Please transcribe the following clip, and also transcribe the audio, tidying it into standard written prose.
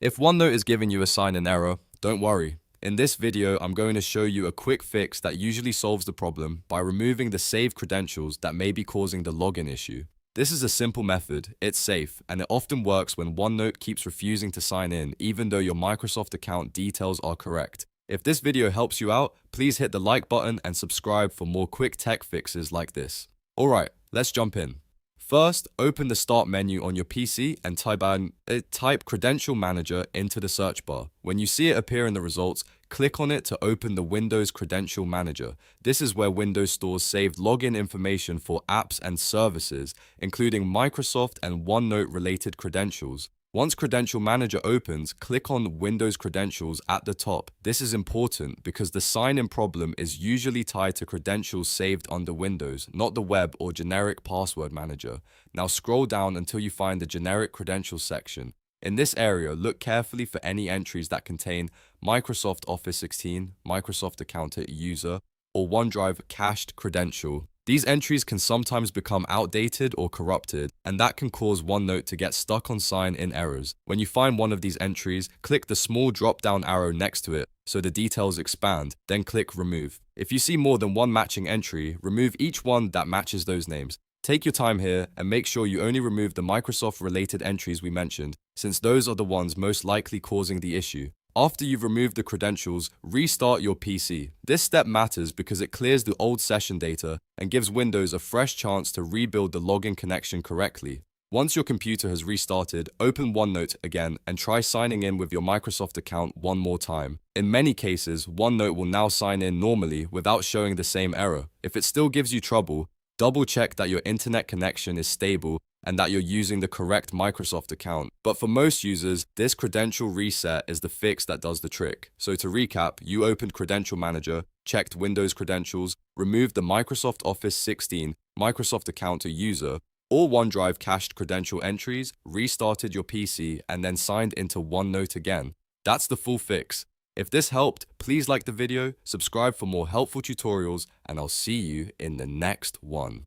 If OneNote is giving you a sign-in error, don't worry. In this video, I'm going to show you a quick fix that usually solves the problem by removing the saved credentials that may be causing the login issue. This is a simple method, it's safe, and it often works when OneNote keeps refusing to sign in even though your Microsoft account details are correct. If this video helps you out, please hit the like button and subscribe for more quick tech fixes like this. Alright, let's jump in. First, open the Start menu on your PC and type Credential Manager into the search bar. When you see it appear in the results, click on it to open the Windows Credential Manager. This is where Windows stores saved login information for apps and services, including Microsoft and OneNote related credentials. Once Credential Manager opens, click on Windows Credentials at the top. This is important because the sign-in problem is usually tied to credentials saved under Windows, not the web or generic password manager. Now scroll down until you find the generic credentials section. In this area, look carefully for any entries that contain Microsoft Office 16, Microsoft Account User, or OneDrive cached credential. These entries can sometimes become outdated or corrupted, and that can cause OneNote to get stuck on sign-in errors. When you find one of these entries, click the small drop-down arrow next to it so the details expand, then click Remove. If you see more than one matching entry, remove each one that matches those names. Take your time here and make sure you only remove the Microsoft-related entries we mentioned, since those are the ones most likely causing the issue. After you've removed the credentials, restart your PC. This step matters because it clears the old session data and gives Windows a fresh chance to rebuild the login connection correctly. Once your computer has restarted, open OneNote again and try signing in with your Microsoft account one more time. In many cases, OneNote will now sign in normally without showing the same error. If it still gives you trouble, double check that your internet connection is stable and that you're using the correct Microsoft account. But for most users, this credential reset is the fix that does the trick. So to recap, you opened Credential Manager, checked Windows credentials, removed the Microsoft Office 16 Microsoft Account User, or OneDrive cached credential entries, restarted your PC, and then signed into OneNote again. That's the full fix. If this helped, please like the video, subscribe for more helpful tutorials, and I'll see you in the next one.